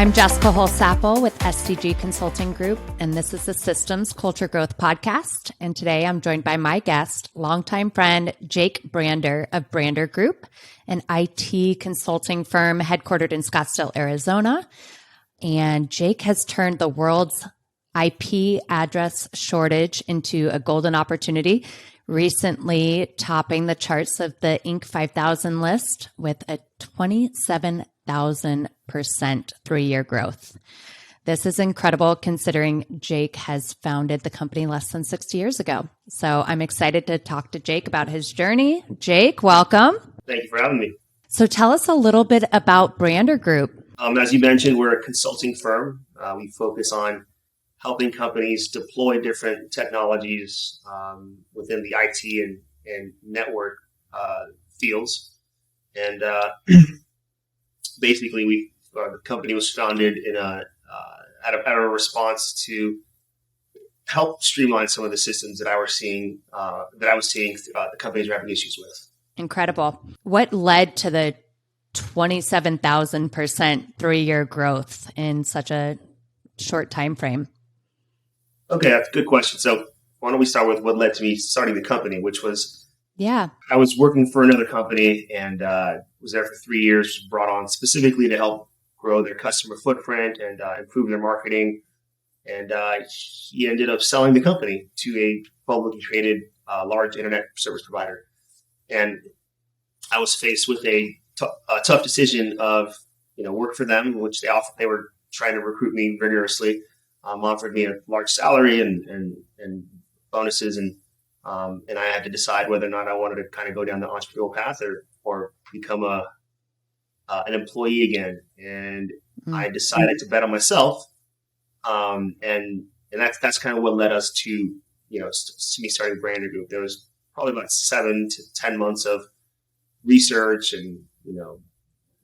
I'm Jessica Holsapple with SCG Consulting Group, and this is the Systems Culture Growth Podcast. And today I'm joined by my guest, longtime friend Jake Brander of Brander Group, an IT consulting firm headquartered in Scottsdale, Arizona. And Jake has turned the world's IP address shortage into a golden opportunity, recently topping the charts of the Inc. 5000 list with a 27,000% 3-year growth. This is incredible considering Jake has founded the company less than 60 years ago. So I'm excited to talk to Jake about his journey. Jake, welcome. Thank you for having me. So tell us a little bit about Brander Group. As you mentioned, we're a consulting firm. We focus on helping companies deploy different technologies within the IT and network fields. And basically, the company was founded in out of a response to help streamline some of the systems that I was seeing the companies were having issues with. Incredible. What led to the 27,000% 3-year growth in such a short time frame? Okay, that's a good question. So why don't we start with what led to me starting the company, which was, I was working for another company and was there for 3 years, brought on specifically to help grow their customer footprint and improve their marketing. And he ended up selling the company to a publicly traded large internet service provider. And I was faced with a tough decision of, work for them, which they were trying to recruit me rigorously. Offered me a large salary and bonuses, and I had to decide whether or not I wanted to kind of go down the entrepreneurial path or become an employee again. And I decided to bet on myself, and that's kind of what led us to me starting Brander Group. There was probably about 7 to 10 months of research and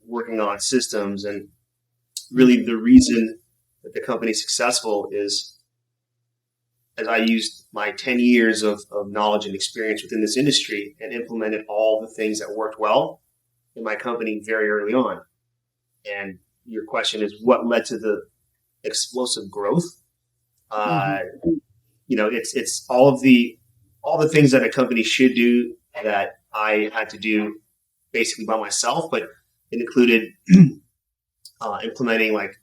working on systems, and really the reason that the company is successful is as I used my 10 years of knowledge and experience within this industry and implemented all the things that worked well in my company very early on. And your question is what led to the explosive growth? It's all the things that a company should do that I had to do basically by myself, but it included implementing like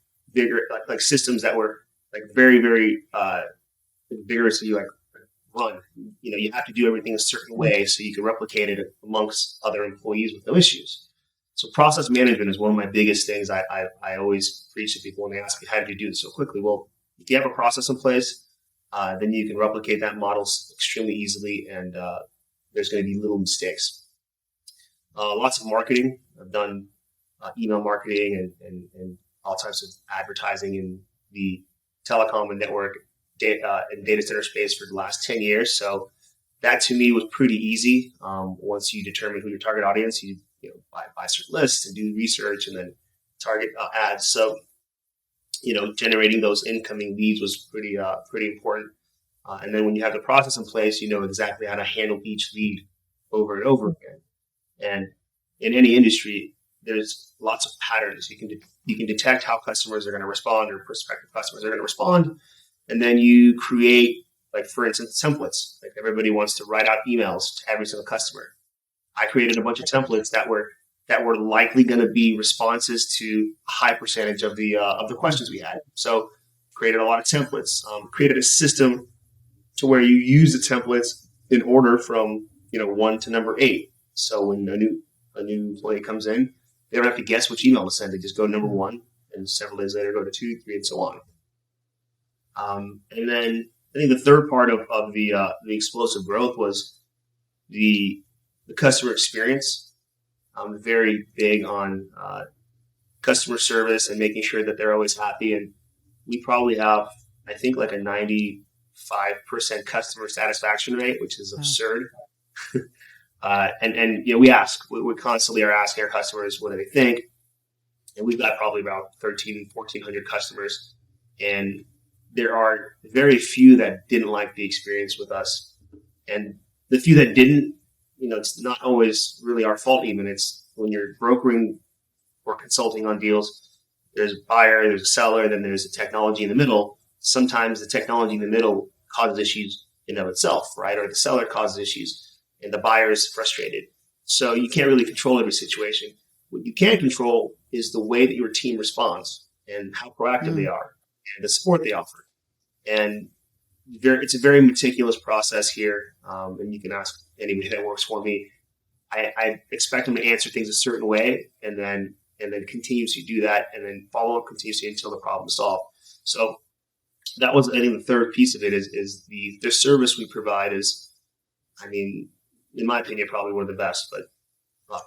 systems that were like very, very vigorously run. You have to do everything a certain way so you can replicate it amongst other employees with no issues. So process management is one of my biggest things I always preach to people when they ask me, how did you do this so quickly? Well, if you have a process in place, then you can replicate that model extremely easily, and there's going to be little mistakes. Lots of marketing. I've done email marketing and all types of advertising in the telecom and network and data center space for the last 10 years. So that to me was pretty easy. Once you determine who your target audience, you buy certain lists and do research and then target ads. So, generating those incoming leads was pretty important. And then when you have the process in place, you know exactly how to handle each lead over and over again. And in any industry, there's lots of patterns. You can detect how customers are going to respond or prospective customers are going to respond. And then you create, for instance, templates. Like everybody wants to write out emails to every single customer. I created a bunch of templates that were likely going to be responses to a high percentage of the questions we had. So created a lot of templates, created a system to where you use the templates in order from 1 to number 8. So when a new employee comes in, they don't have to guess which email to send. They just go number 1, and several days later go to 2, 3, and so on. And then I think the third part of the explosive growth was the customer experience. I'm very big on customer service and making sure that they're always happy. And we probably have, I think, like a 95% customer satisfaction rate, which is absurd. And we constantly are asking our customers, what do they think? And we've got probably about 1,400 customers. And there are very few that didn't like the experience with us. And the few that didn't, it's not always really our fault even. It's when you're brokering or consulting on deals, there's a buyer, there's a seller, and then there's a technology in the middle. Sometimes the technology in the middle causes issues in of itself, right? Or the seller causes issues and the buyer is frustrated. So you can't really control every situation. What you can control is the way that your team responds and how proactive they are and the support they offer. And it's a very meticulous process here. And you can ask anybody that works for me. I expect them to answer things a certain way and then continuously do that and then follow up continuously until the problem is solved. So that was, I think, the third piece of it is the service we provide is, I mean, in my opinion, probably one of the best, but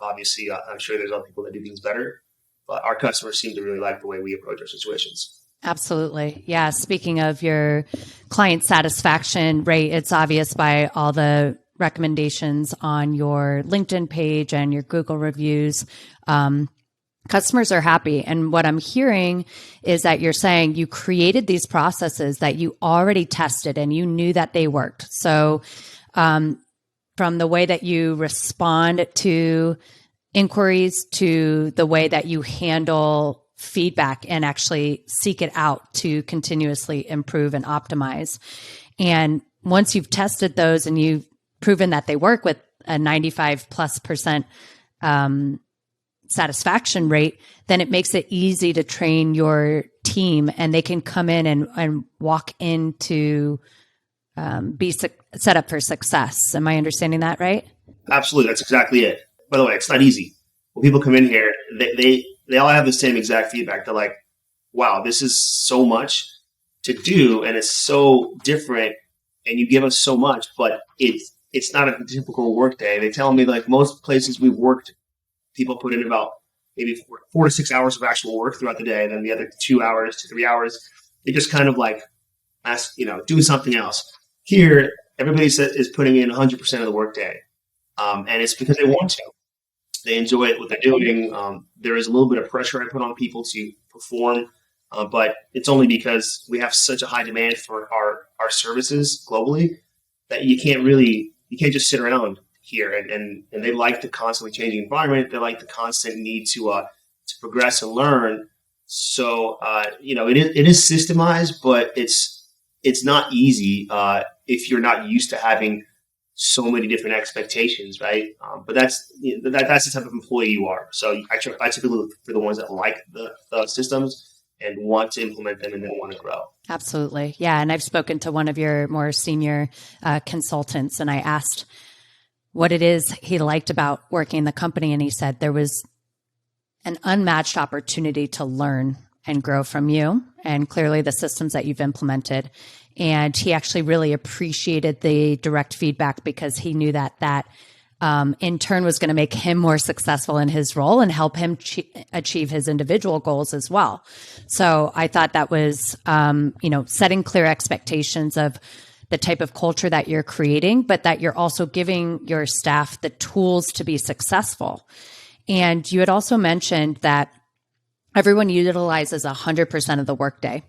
obviously I'm sure there's other people that do things better, but our customers seem to really like the way we approach our situations. Absolutely. Yeah. Speaking of your client satisfaction rate, it's obvious by all the recommendations on your LinkedIn page and your Google reviews. Customers are happy. And what I'm hearing is that you're saying you created these processes that you already tested and you knew that they worked. So from the way that you respond to inquiries to the way that you handle feedback and actually seek it out to continuously improve and optimize. And once you've tested those and you've proven that they work with a 95+% satisfaction rate, then it makes it easy to train your team and they can come in and walk into be set up for success. Am I understanding that right? Absolutely. That's exactly it. By the way, it's not easy. When people come in here, they all have the same exact feedback. They're like, wow, this is so much to do and it's so different and you give us so much, but it's not a typical work day. They tell me like most places we've worked, people put in about maybe 4 to 6 hours of actual work throughout the day. And then the other 2 hours to 3 hours, they just kind of like doing something else. Here, everybody is putting in 100% of the workday, and it's because they want to. They enjoy it, what they're doing. There is a little bit of pressure I put on people to perform, but it's only because we have such a high demand for our services globally that you can't just sit around here. And they like the constantly changing environment. They like the constant need to progress and learn. So it is systemized, but it's not easy if you're not used to having so many different expectations, right? But that's the type of employee you are. So I typically look for the ones that like the systems and want to implement them and then want to grow. Absolutely. Yeah. And I've spoken to one of your more senior consultants and I asked what it is he liked about working in the company. And he said there was an unmatched opportunity to learn and grow from you and clearly the systems that you've implemented. And he actually really appreciated the direct feedback because he knew that in turn was going to make him more successful in his role and help him achieve his individual goals as well. So I thought that was, setting clear expectations of the type of culture that you're creating, but that you're also giving your staff the tools to be successful. And you had also mentioned that everyone utilizes 100% of the workday.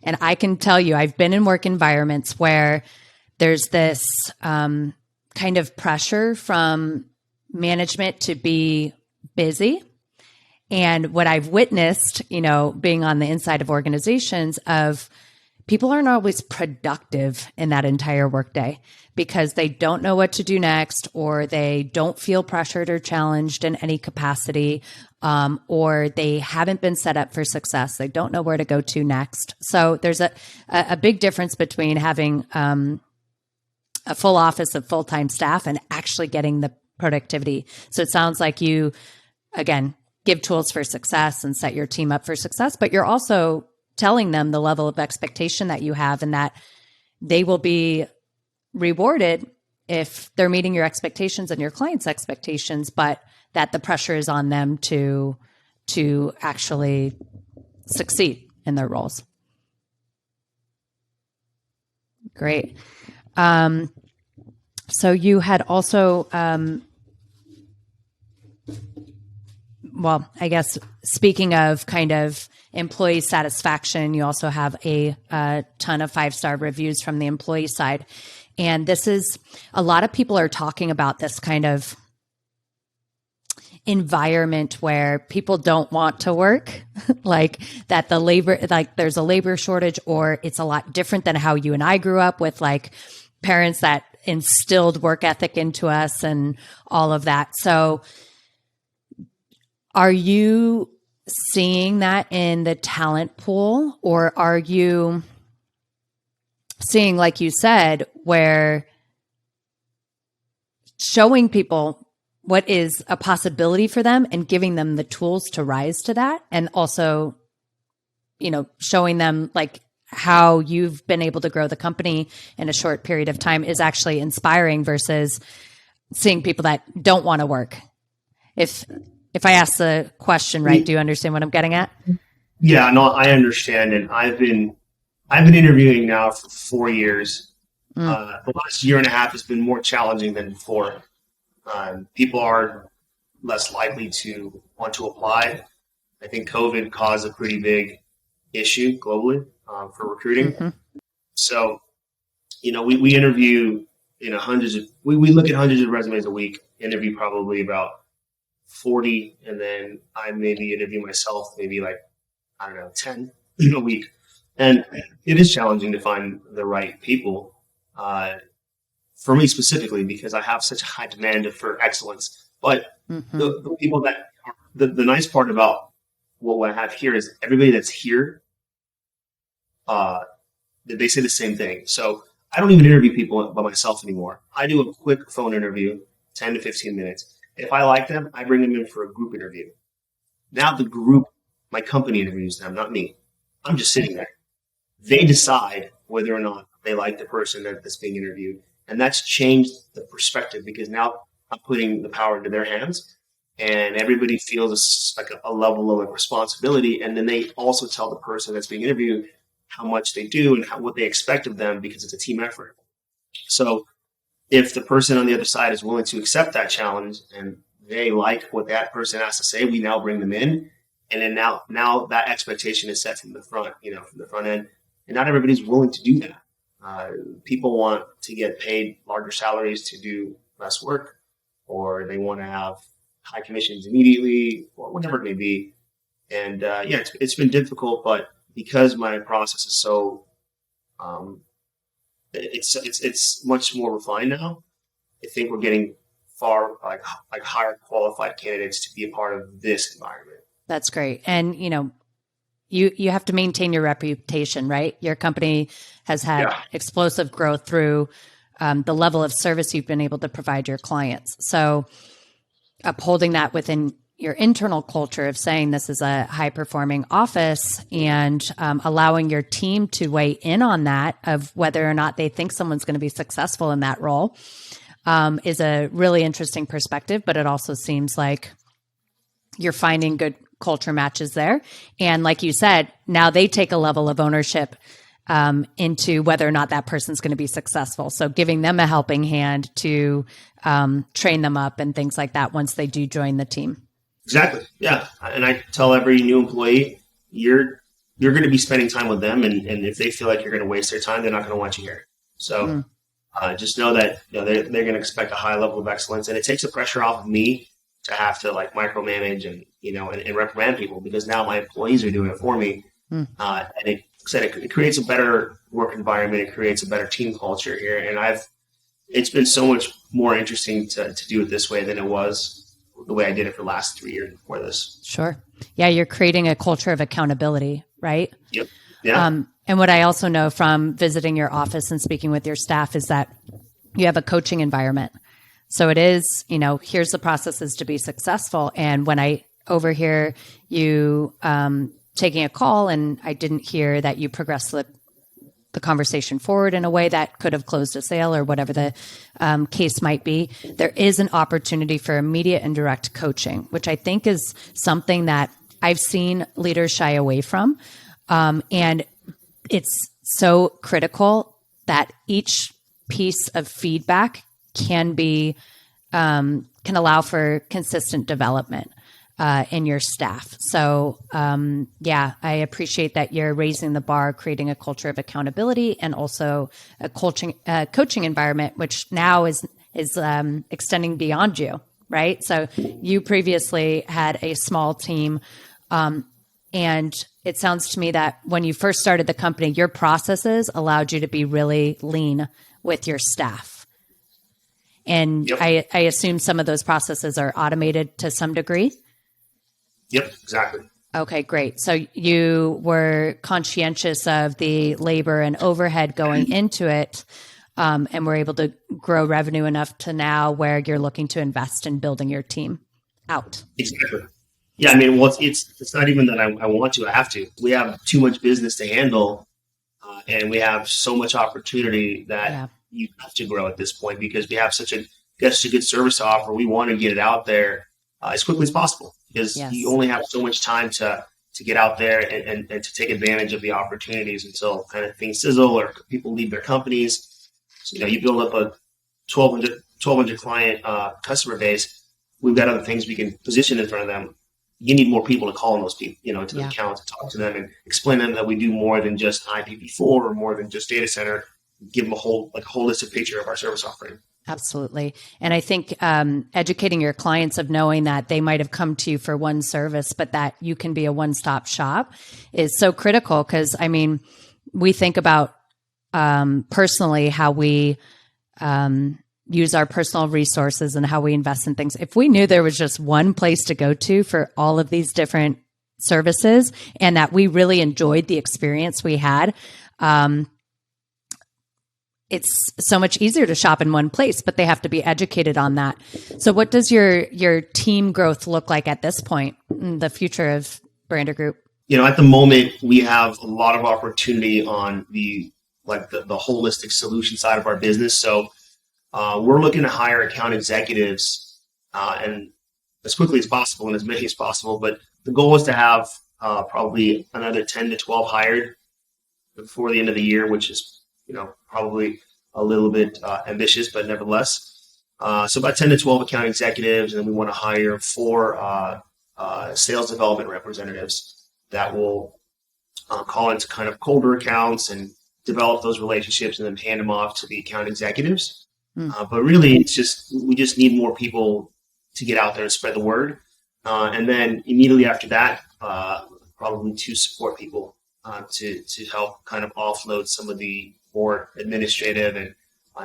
And I can tell you, I've been in work environments where there's this kind of pressure from management to be busy. And what I've witnessed, being on the inside of organizations of people aren't always productive in that entire workday because they don't know what to do next, or they don't feel pressured or challenged in any capacity, or they haven't been set up for success. They don't know where to go to next. So there's a big difference between having a full office of full-time staff and actually getting the productivity. So it sounds like you, again, give tools for success and set your team up for success, but you're also telling them the level of expectation that you have and that they will be rewarded if they're meeting your expectations and your client's expectations, but that the pressure is on them to actually succeed in their roles. Great. So you had also, I guess speaking of kind of employee satisfaction, you also have a ton of 5-star reviews from the employee side. And this is, a lot of people are talking about this kind of environment where people don't want to work, like that the labor, like there's a labor shortage, or it's a lot different than how you and I grew up with like parents that instilled work ethic into us and all of that. So are you seeing that in the talent pool, or are you seeing, like you said, where showing people what is a possibility for them and giving them the tools to rise to that, and also, showing them like how you've been able to grow the company in a short period of time is actually inspiring versus seeing people that don't want to work? If I ask the question right, do you understand what I'm getting at? Yeah, no, I understand. And I've been interviewing now for 4 years. The last year and a half has been more challenging than before. People are less likely to want to apply. I think COVID caused a pretty big issue globally for recruiting. Mm-hmm. So, we interview we look at hundreds of resumes a week, interview probably about 40, and then I maybe interview myself maybe 10 a week. And it is challenging to find the right people. For me specifically, because I have such a high demand for excellence. But the people that the nice part about what I have here is everybody that's here, they say the same thing. So I don't even interview people by myself anymore. I do a quick phone interview, 10 to 15 minutes. If I like them, I bring them in for a group interview. Now the group, my company interviews them, not me. I'm just sitting there. They decide whether or not they like the person that's being interviewed. And that's changed the perspective, because now I'm putting the power into their hands, and everybody feels like a level of responsibility. And then they also tell the person that's being interviewed how much they do and what they expect of them, because it's a team effort. So if the person on the other side is willing to accept that challenge and they like what that person has to say, we now bring them in. And then now that expectation is set from the front, from the front end. And not everybody's willing to do that. People want to get paid larger salaries to do less work, or they want to have high commissions immediately, or whatever it may be. And it's been difficult, but because my process is so, it's much more refined now. I think we're getting far like higher qualified candidates to be a part of this environment. That's great. And you have to maintain your reputation, right? Your company has had explosive growth through the level of service you've been able to provide your clients. So upholding that within your internal culture of saying this is a high performing office, and allowing your team to weigh in on that of whether or not they think someone's going to be successful in that role is a really interesting perspective. But it also seems like you're finding good culture matches there. And like you said, now they take a level of ownership into whether or not that person's going to be successful. So giving them a helping hand to train them up and things like that once they do join the team. Exactly. Yeah. And I tell every new employee, you're going to be spending time with them. And if they feel like you're going to waste their time, they're not going to want you here. So just know that they're going to expect a high level of excellence. And it takes the pressure off of me to have to micromanage and reprimand people, because now my employees are doing it for me. And it creates a better work environment. It creates a better team culture here. And it's been so much more interesting to do it this way than it was the way I did it for the last 3 years before this. Sure. Yeah. You're creating a culture of accountability, right? Yep. Yeah. And what I also know from visiting your office and speaking with your staff is that you have a coaching environment. So it is, here's the processes to be successful. And when I overhear you taking a call and I didn't hear that you progressed the conversation forward in a way that could have closed a sale or whatever the case might be, there is an opportunity for immediate and direct coaching, which I think is something that I've seen leaders shy away from. And it's so critical that each piece of feedback can allow for consistent development in your staff. So, I appreciate that you're raising the bar, creating a culture of accountability, and also a coaching environment, which now is extending beyond you. right? So you previously had a small team. And it sounds to me that when you first started the company, your processes allowed you to be really lean with your staff. And Yep. I assume some of those processes are automated to some degree. Yep, exactly. Okay, great. So you were conscientious of the labor and overhead going into it, and were able to grow revenue enough to now where you're looking to invest in building your team out. Exactly. Yeah, I mean, well, it's not even that I want to. I have to. We have too much business to handle, and we have so much opportunity that you have to grow at this point because we have such a good service to offer. We want to get it out there as quickly as possible because you only have so much time to get out there and to take advantage of the opportunities until kind of things sizzle or people leave their companies. So, you build up a 1,200 client customer base. We've got other things we can position in front of them. You need more people to call on those people, to the account, to talk to them and explain to them that we do more than just IPv4 or more than just data center. Give them a holistic picture of our service offering. Absolutely. And I think educating your clients of knowing that they might have come to you for one service, but that you can be a one-stop shop is so critical because, I mean, we think about personally how we use our personal resources and how we invest in things. If we knew there was just one place to go to for all of these different services and that we really enjoyed the experience we had, it's so much easier to shop in one place, but they have to be educated on that. So what does your team growth look like at this point in the future of Brander Group? At the moment, we have a lot of opportunity on the holistic solution side of our business. So we're looking to hire account executives and as quickly as possible and as many as possible. But the goal is to have probably another 10 to 12 hired before the end of the year, which is probably a little bit ambitious, but nevertheless. So about 10 to 12 account executives, and then we want to hire 4 sales development representatives that will call into kind of colder accounts and develop those relationships and then hand them off to the account executives. But really, we just need more people to get out there and spread the word. And then immediately after that, probably 2 support people to help kind of offload some of the more administrative and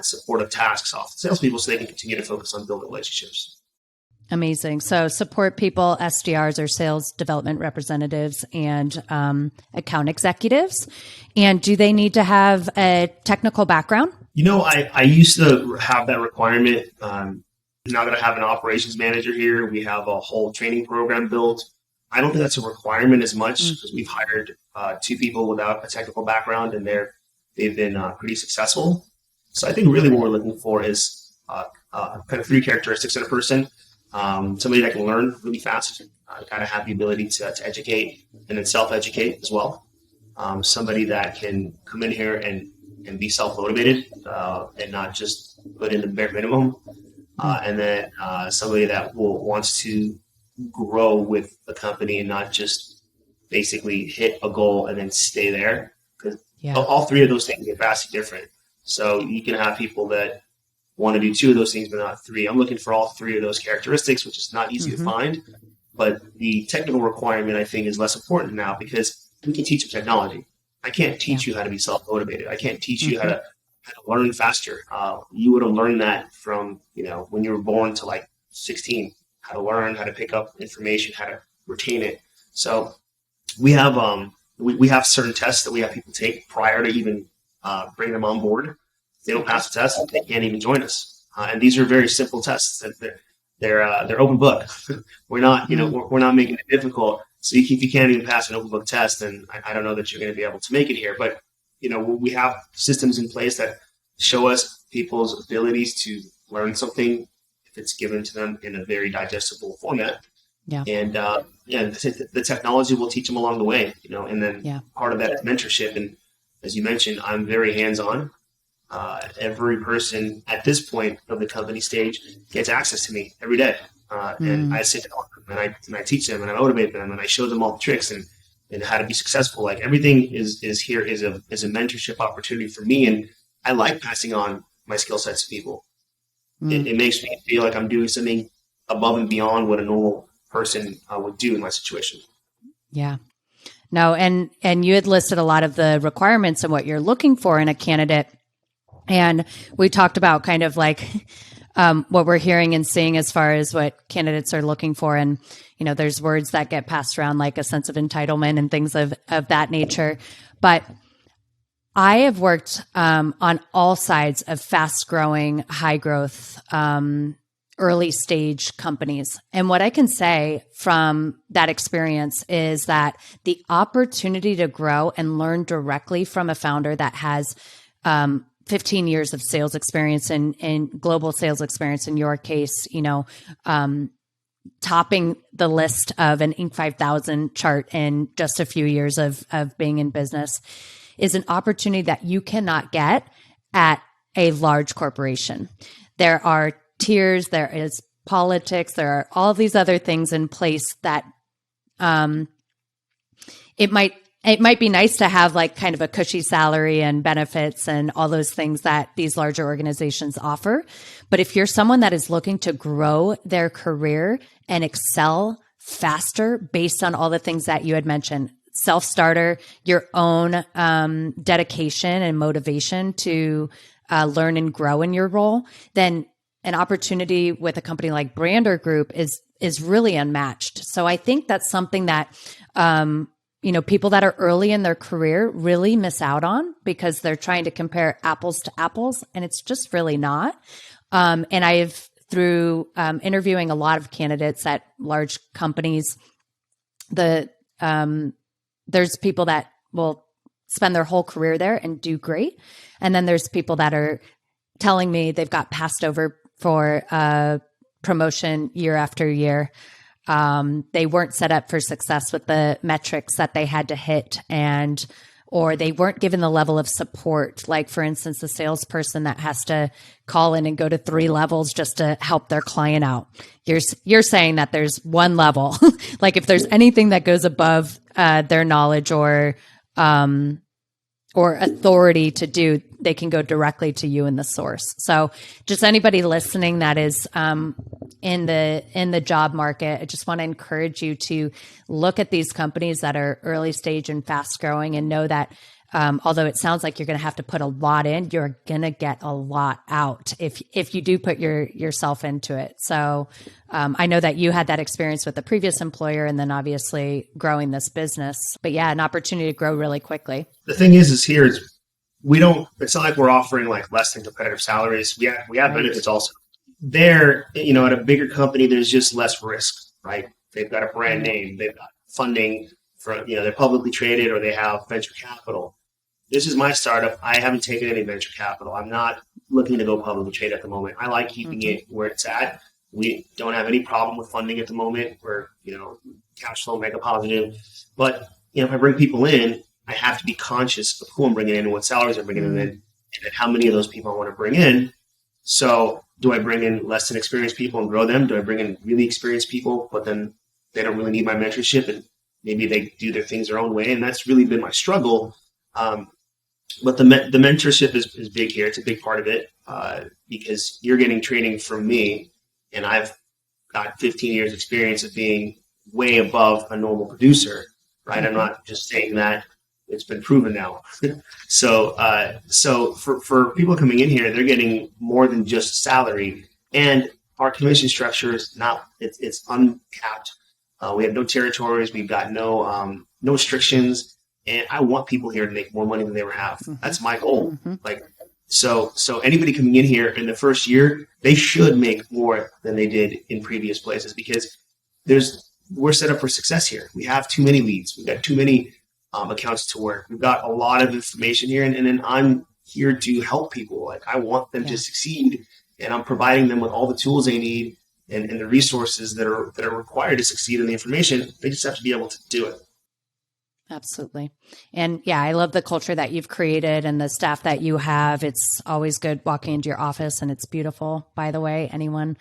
supportive tasks off the salespeople so they can continue to focus on building relationships. Amazing. So support people, SDRs or sales development representatives and account executives. And do they need to have a technical background? I used to have that requirement. Now that I have an operations manager here, we have a whole training program built. I don't think that's a requirement as much because we've hired 2 people without a technical background and they've been pretty successful. So I think really what we're looking for is kind of 3 characteristics in a person. Somebody that can learn really fast, kind of have the ability to educate and then self-educate as well. Somebody that can come in here and be self-motivated and not just put in the bare minimum. And then somebody that wants to grow with the company and not just basically hit a goal and then stay there. Because all 3 of those things are vastly different. So you can have people that want to do 2 of those things, but not 3. I'm looking for all 3 of those characteristics, which is not easy to find. But the technical requirement, I think, is less important now because we can teach you technology. I can't teach you how to be self-motivated. I can't teach you how to learn faster. You would have learned that from, when you were born to 16, how to learn, how to pick up information, how to retain it. So we have we have certain tests that we have people take prior to even bring them on board. If they don't pass the test, they can't even join us. And these are very simple tests. They're open book. We're not, we're not making it difficult. So if you can't even pass an open book test, then I don't know that you're going to be able to make it here. But, we have systems in place that show us people's abilities to learn something if it's given to them in a very digestible format. Yeah. And the technology will teach them along the way, and then part of that is mentorship. And as you mentioned, I'm very hands-on. Every person at this point of the company stage gets access to me every day. And I sit down and I teach them and I motivate them and I show them all the tricks and how to be successful. Everything is here is a mentorship opportunity for me. And I like passing on my skill sets to people. It makes me feel like I'm doing something above and beyond what a normal person would do in my situation. Yeah. No, and you had listed a lot of the requirements and what you're looking for in a candidate. And we talked about kind of like what we're hearing and seeing as far as what candidates are looking for. And, you know, there's words that get passed around like a sense of entitlement and things of that nature. But I have worked on all sides of fast growing, high growth, early stage companies. And what I can say from that experience is that the opportunity to grow and learn directly from a founder that has 15 years of sales experience and global sales experience, in your case, you know, topping the list of an Inc. 5000 chart in just a few years of being in business, is an opportunity that you cannot get at a large corporation. There are tiers, there is politics, there are all these other things in place that it might be nice to have like kind of a cushy salary and benefits and all those things that these larger organizations offer. But if you're someone that is looking to grow their career and excel faster based on all the things that you had mentioned, self-starter, your own dedication and motivation to learn and grow in your role, then an opportunity with a company like Brander Group is really unmatched. So I think that's something that you know, people that are early in their career really miss out on because they're trying to compare apples to apples, and it's just really not. And I've, through interviewing a lot of candidates at large companies, there's people that will spend their whole career there and do great. And then there's people that are telling me they've got passed over for promotion year after year. They weren't set up for success with the metrics that they had to hit, or they weren't given the level of support. Like, for instance, a salesperson that has to call in and go to 3 levels just to help their client out. You're saying that there's one level. Like, if there's anything that goes above their knowledge or authority to do, they can go directly to you in the source. So just anybody listening that is in the job market, I just want to encourage you to look at these companies that are early stage and fast growing, and know that although it sounds like you're going to have to put a lot in, you're going to get a lot out if you do put yourself into it. So I know that you had that experience with the previous employer, and then obviously growing this business. But yeah, an opportunity to grow really quickly. The thing is here is it's not like we're offering like less than competitive salaries. We have benefits also. There, you know, at a bigger company, there's just less risk, right? They've got a brand name, they've got funding from, you know, they're publicly traded, or they have venture capital. This is my startup. I haven't taken any venture capital. I'm not looking to go publicly trade at the moment. I like keeping it where it's at. We don't have any problem with funding at the moment. We're, you know, cash flow mega positive. But, you know, if I bring people in, I have to be conscious of who I'm bringing in and what salaries I'm bringing in, and how many of those people I want to bring in. So do I bring in less than experienced people and grow them? Do I bring in really experienced people, but then they don't really need my mentorship, and maybe they do their things their own way? And that's really been my struggle. But the mentorship is big here. It's a big part of it because you're getting training from me, and I've got 15 years experience of being way above a normal producer, right? I'm not just saying that. It's been proven now. So for people coming in here, they're getting more than just salary, and our commission structure is it's uncapped. We have no territories. We've got no restrictions, and I want people here to make more money than they ever have. That's my goal. Like, so anybody coming in here in the first year, they should make more than they did in previous places, because we're set up for success here. We have too many leads. We've got too many accounts to work. We've got a lot of information here, and then I'm here to help people. Like, I want them to succeed, and I'm providing them with all the tools they need and the resources that are required to succeed in the information. They just have to be able to do it. Absolutely. And yeah, I love the culture that you've created and the staff that you have. It's always good walking into your office, and it's beautiful, by the way. Anyone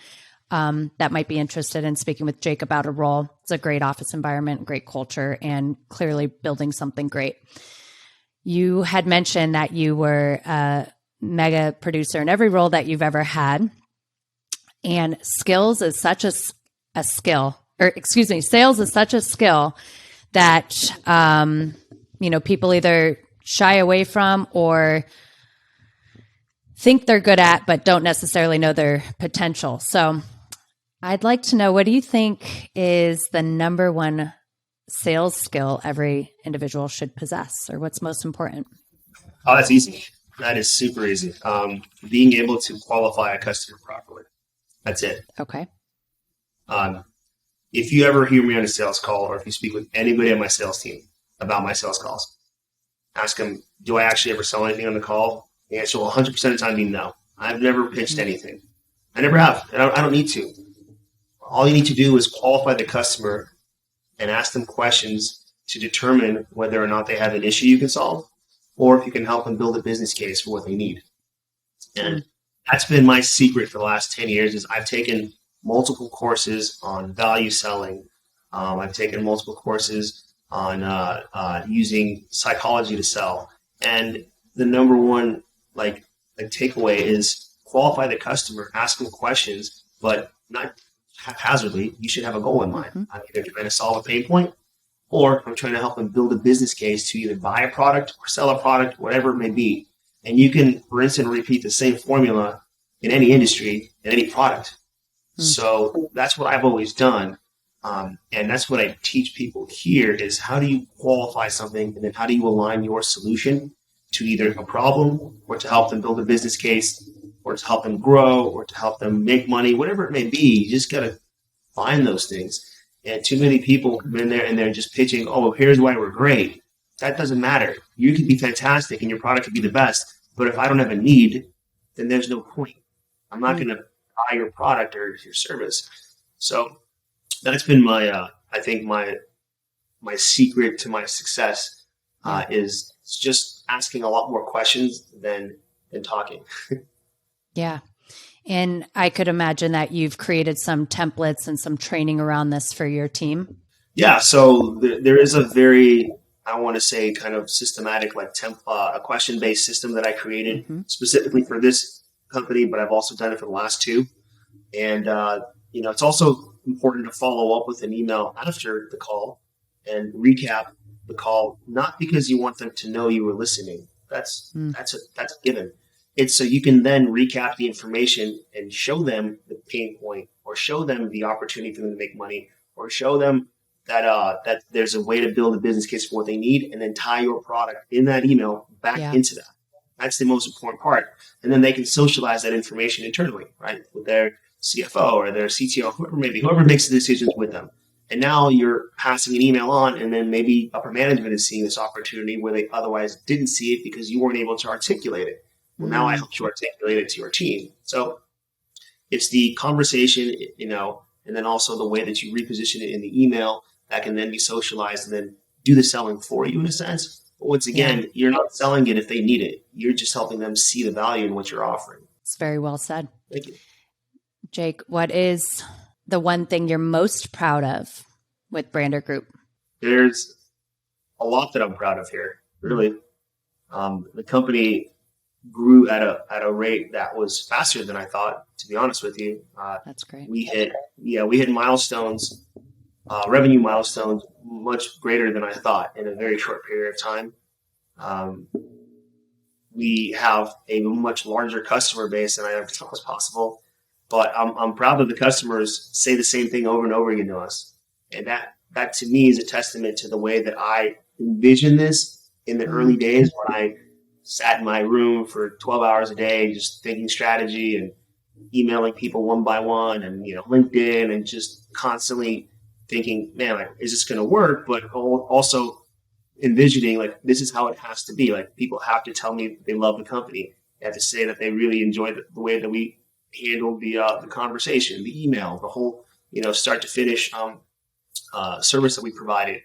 that might be interested in speaking with Jake about a role, it's a great office environment, great culture, and clearly building something great. You had mentioned that you were a mega producer in every role that you've ever had. And skills is such a skill, or excuse me, sales is such a skill that, people either shy away from or think they're good at, but don't necessarily know their potential. So I'd like to know, what do you think is the number one sales skill every individual should possess, or what's most important? Oh, that's easy. That is super easy. Being able to qualify a customer properly. That's it. Okay. If you ever hear me on a sales call, or if you speak with anybody on my sales team about my sales calls, ask them, do I actually ever sell anything on the call? The answer will 100% of the time be no. I've never pitched anything. I never have. I don't need to. All you need to do is qualify the customer and ask them questions to determine whether or not they have an issue you can solve, or if you can help them build a business case for what they need. And that's been my secret for the last 10 years is I've taken multiple courses on value selling. I've taken multiple courses on using psychology to sell. And the number one takeaway is qualify the customer, ask them questions, but not haphazardly. You should have a goal in mind. I'm either trying to solve a pain point, or I'm trying to help them build a business case to either buy a product or sell a product, whatever it may be. And you can rinse and repeat the same formula in any industry, in any product. So that's what I've always done. And that's what I teach people here is how do you qualify something, and then how do you align your solution to either a problem or to help them build a business case or to help them grow or to help them make money, whatever it may be. You just got to find those things. And too many people come in there and they're just pitching, oh, well, here's why we're great. That doesn't matter. You could be fantastic and your product could be the best. But if I don't have a need, then there's no point. I'm not going to buy your product or your service. So that's been my, I think my secret to my success is just asking a lot more questions than talking. Yeah. And I could imagine that you've created some templates and some training around this for your team. Yeah. So there is a very, I want to say, kind of systematic, a question-based system that I created specifically for this company, but I've also done it for the last two. And, it's also important to follow up with an email after the call and recap the call, not because you want them to know you were listening. That's a given. It's so you can then recap the information and show them the pain point, or show them the opportunity for them to make money, or show them that there's a way to build a business case for what they need, and then tie your product in that email back into that. That's the most important part. And then they can socialize that information internally, right, with their CFO or their CTO, whoever makes the decisions with them. And now you're passing an email on, and then maybe upper management is seeing this opportunity where they otherwise didn't see it because you weren't able to articulate it. Well, now I helped you articulate it to your team. So it's the conversation, and then also the way that you reposition it in the email that can then be socialized and then do the selling for you in a sense. But once again, you're not selling it if they need it. You're just helping them see the value in what you're offering. It's very well said. Thank you. Jake, what is the one thing you're most proud of with Brander Group? There's a lot that I'm proud of here, really. The company grew at a rate that was faster than I thought, to be honest with you. That's great. We hit milestones, revenue milestones much greater than I thought in a very short period of time. We have a much larger customer base than I ever thought was possible. But I'm proud that the customers say the same thing over and over again to us. And that to me is a testament to the way that I envisioned this in the early days when I sat in my room for 12 hours a day, just thinking strategy and emailing people one by one and, LinkedIn, and just constantly thinking, man, is this going to work? But also envisioning, this is how it has to be. People have to tell me they love the company. They have to say that they really enjoy the way that we handled the conversation, the email, the whole, start to finish service that we provided.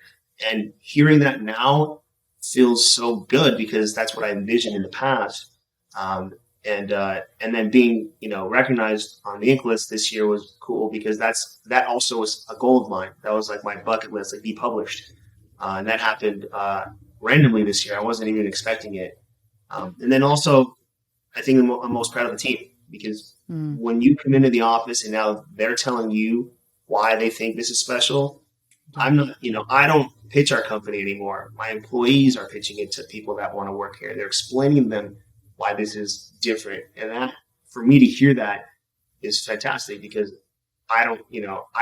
And hearing that now feels so good because that's what I envisioned in the past. And then being, recognized on the Inc. list this year was cool because that also was a goal of mine. That was my bucket list, be published. And that happened randomly this year. I wasn't even expecting it. And then also, I think I'm most proud of the team because when you come into the office and now they're telling you why they think this is special. I'm not, I don't pitch our company anymore. My employees are pitching it to people that want to work here. They're explaining to them why this is different. And that, for me to hear that is fantastic because I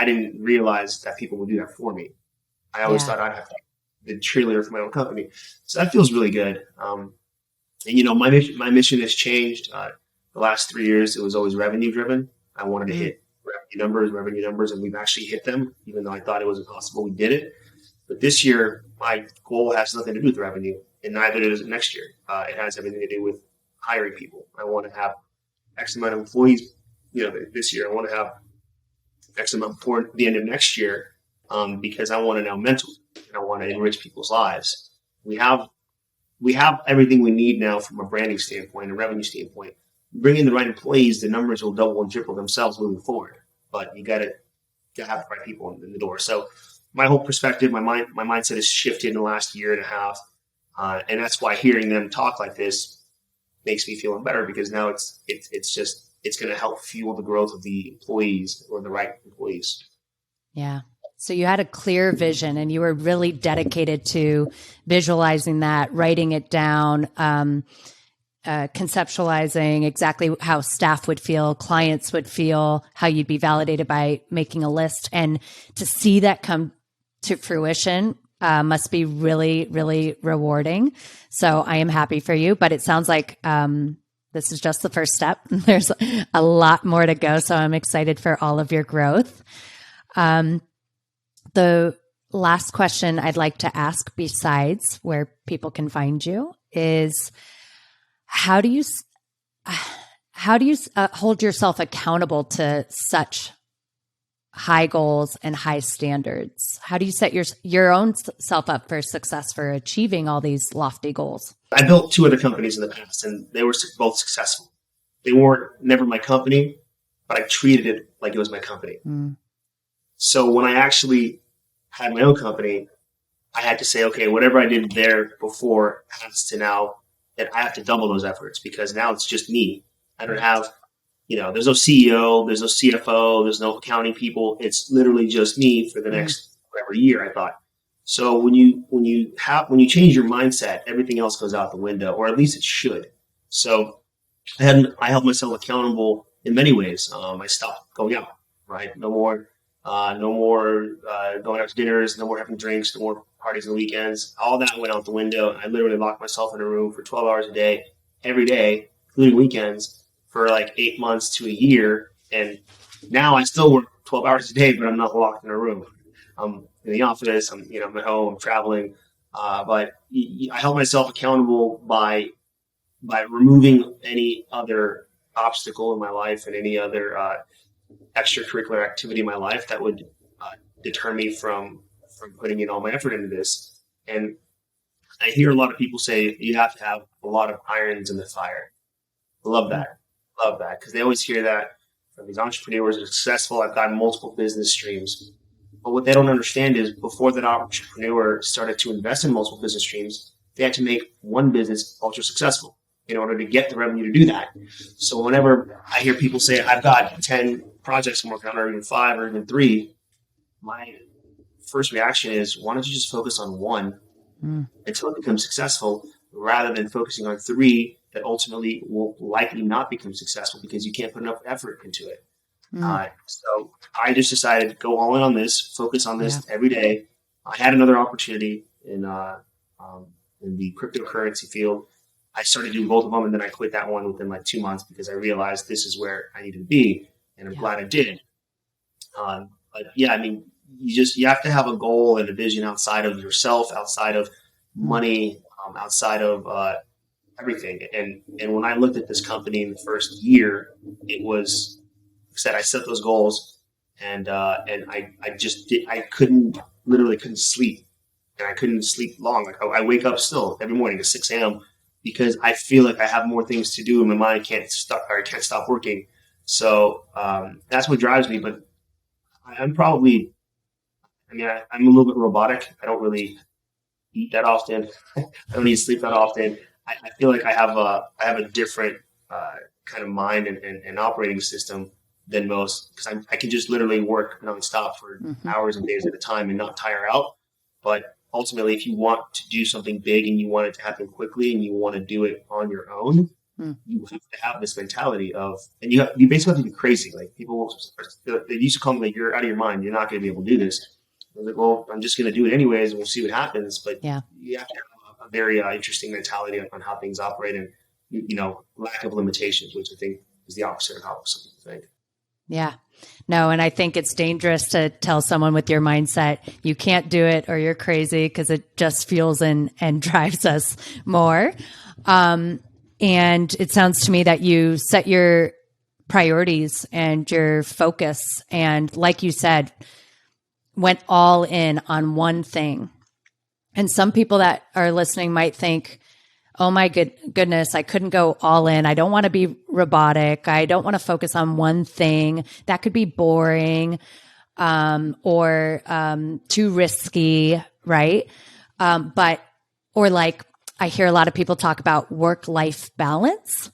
didn't realize that people would do that for me. I always thought I'd have to be the cheerleader for my own company. So that feels really good. And my mission has changed. The last 3 years, it was always revenue driven. I wanted to hit revenue numbers, and we've actually hit them, even though I thought it was impossible. We did it. But this year, my goal has nothing to do with revenue, and neither does it next year. It has everything to do with hiring people. I want to have X amount of employees, this year. I want to have X amount before the end of next year, because I want to now mentor and I want to enrich people's lives. We have everything we need now from a branding standpoint, a revenue standpoint. Bring in the right employees, the numbers will double and triple themselves moving forward. But you got to have the right people in the door. So my whole perspective, my mindset has shifted in the last year and a half, and that's why hearing them talk like this makes me feel better, because now it's going to help fuel the growth of the employees, or the right employees. Yeah. So you had a clear vision, and you were really dedicated to visualizing that, writing it down, conceptualizing exactly how staff would feel, clients would feel, how you'd be validated by making a list. And to see that come to fruition must be really, really rewarding. So I am happy for you, but it sounds like this is just the first step. There's a lot more to go. So I'm excited for all of your growth. The last question I'd like to ask, besides where people can find you, is how do you hold yourself accountable to such high goals and high standards? How do you set your own self up for success for achieving all these lofty goals? I built 2 other companies in the past, and they were both successful. They weren't never my company, but I treated it like it was my company. So when I actually had my own company, I had to say, okay, whatever I did there before has to now, that I have to double those efforts, because now it's just me. I don't have, there's no CEO, there's no CFO, there's no accounting people. It's literally just me for the next whatever year, I thought. So when you change your mindset, everything else goes out the window, or at least it should. So I held myself accountable in many ways. I stopped going out, right? No more going out to dinners, no more having drinks, no more parties on the weekends. All that went out the window. I literally locked myself in a room for 12 hours a day, every day, including weekends, for like 8 months to a year. And now I still work 12 hours a day, but I'm not locked in a room. I'm in the office, I'm at home, I'm traveling. But I held myself accountable by removing any other obstacle in my life and any other extracurricular activity in my life that would deter me from putting in all my effort into this. And I hear a lot of people say you have to have a lot of irons in the fire. I love that. Because they always hear that from these entrepreneurs that are successful. I've got multiple business streams. But what they don't understand is, before that entrepreneur started to invest in multiple business streams, they had to make one business ultra successful in order to get the revenue to do that. So whenever I hear people say, I've got 10 projects I'm working on, or even 5 or even 3, my first reaction is, why don't you just focus on one until it becomes successful, rather than focusing on 3 that ultimately will likely not become successful because you can't put enough effort into it. So I just decided to go all in on this, focus on this every day. I had another opportunity in the cryptocurrency field. I started doing both of them, and then I quit that one within like 2 months, because I realized this is where I needed to be, and I'm glad I did. But yeah, I mean, you have to have a goal and a vision outside of yourself, outside of money, outside of everything. And when I looked at this company in the first year, it was, like I said, I set those goals, and I couldn't sleep, and I couldn't sleep long. Like I wake up still every morning at 6 a.m. because I feel like I have more things to do, and my mind can't stop working. So that's what drives me. But I'm a little bit robotic. I don't really eat that often. I don't need to sleep that often. I feel like I have a different kind of mind and operating system than most because I can just literally work nonstop for hours and days at a time and not tire out. But ultimately, if you want to do something big and you want it to happen quickly and you want to do it on your own, you have to have this mentality of, and you basically have to be crazy. Like people, they used to call me like, you're out of your mind. You're not going to be able to do this. I was like, well, I'm just going to do it anyways, and we'll see what happens. But you have to have a very interesting mentality on how things operate, and lack of limitations, which I think is the opposite of how some people think. Yeah. No, and I think it's dangerous to tell someone with your mindset, you can't do it or you're crazy, because it just fuels and drives us more. And it sounds to me that you set your priorities and your focus, and like you said, went all in on one thing. And some people that are listening might think, oh my goodness, I couldn't go all in. I don't want to be robotic. I don't want to focus on one thing. That could be boring, or too risky, right? Or like I hear a lot of people talk about work-life balance.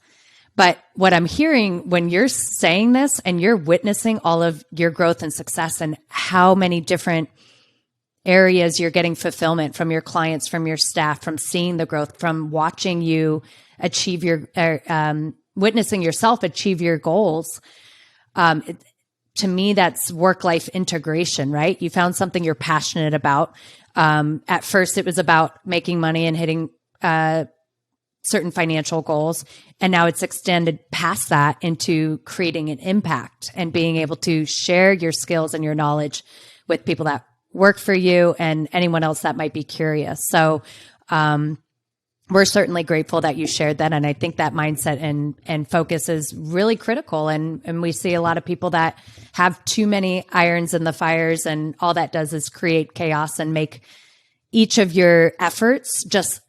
But what I'm hearing when you're saying this and you're witnessing all of your growth and success and how many different areas you're getting fulfillment from your clients, from your staff, from seeing the growth, from watching you achieve witnessing yourself achieve your goals. To me, that's work-life integration, right? You found something you're passionate about. At first, it was about making money and hitting certain financial goals. And now it's extended past that into creating an impact and being able to share your skills and your knowledge with people that work for you and anyone else that might be curious. So we're certainly grateful that you shared that. And I think that mindset and focus is really critical. And we see a lot of people that have too many irons in the fires, and all that does is create chaos and make each of your efforts just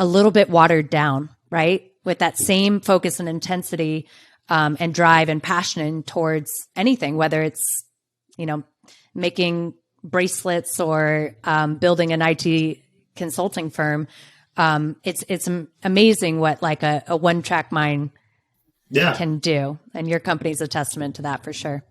a little bit watered down, right? With that same focus and intensity and drive and passion towards anything, whether it's, making bracelets or building an IT consulting firm. It's amazing what like a one-track mind can do. And your company's a testament to that for sure.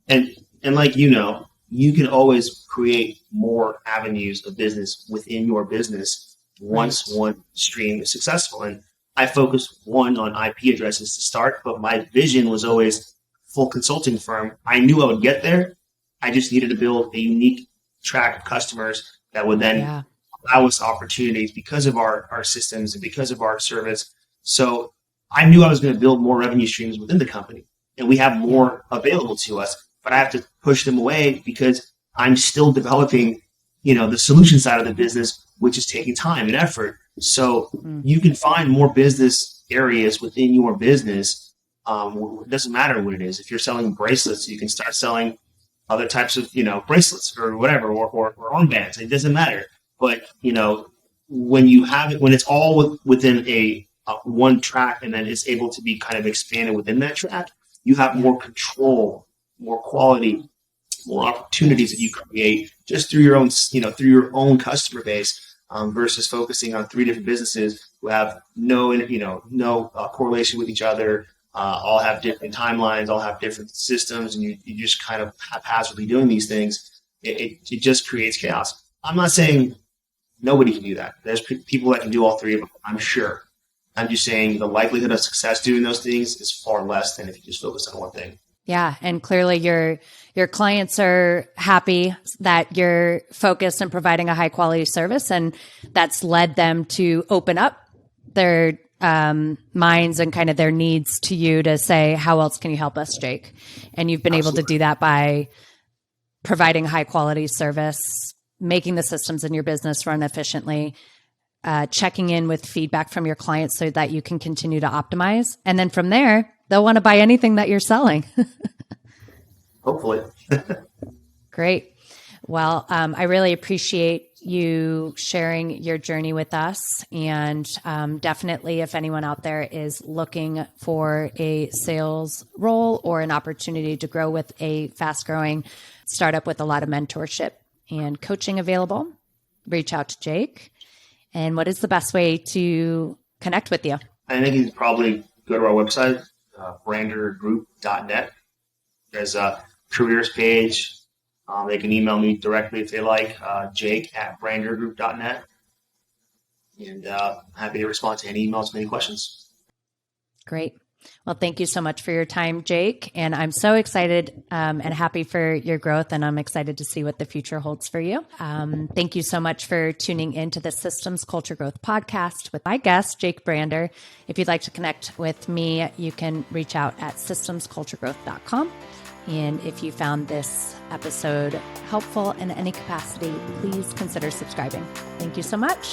And like, you can always create more avenues of business within your business once one stream is successful. And I focused on IP addresses to start, but my vision was always full consulting firm. I knew I would get there. I just needed to build a unique track of customers that would then allow us opportunities because of our systems and because of our service. So I knew I was going to build more revenue streams within the company, and we have more available to us, but I have to push them away because I'm still developing, the solution side of the business, which is taking time and effort. So you can find more business areas within your business. It doesn't matter what it is. If you're selling bracelets, you can start selling other types of, bracelets or whatever, or armbands. It doesn't matter. But, when you have it, when it's all within a one track, and then it's able to be kind of expanded within that track, you have more control, more quality, more opportunities that you create just through your own, through your own customer base, versus focusing on three different businesses who have no correlation with each other, all have different timelines, all have different systems, and you just kind of haphazardly doing these things. It just creates chaos. I'm not saying nobody can do that. There's people that can do all three of them, I'm sure. I'm just saying the likelihood of success doing those things is far less than if you just focus on one thing. Yeah. And clearly your clients are happy that you're focused on providing a high quality service, and that's led them to open up their minds and kind of their needs to you to say, how else can you help us, Jake? And you've been able to do that by providing high quality service, making the systems in your business run efficiently, checking in with feedback from your clients so that you can continue to optimize. And then from there, they'll want to buy anything that you're selling. Hopefully. Great. Well, I really appreciate you sharing your journey with us. And definitely, if anyone out there is looking for a sales role or an opportunity to grow with a fast growing startup with a lot of mentorship and coaching available, reach out to Jake. And what is the best way to connect with you? I think you can probably go to our website, brandergroup.net. There's a careers page. They can email me directly if they like, jake@brandergroup.net. And happy to respond to any emails with any questions. Great. Well, thank you so much for your time, Jake. And I'm so excited and happy for your growth. And I'm excited to see what the future holds for you. Thank you so much for tuning into the Systems Culture Growth podcast with my guest, Jake Brander. If you'd like to connect with me, you can reach out at systemsculturegrowth.com. And if you found this episode helpful in any capacity, please consider subscribing. Thank you so much.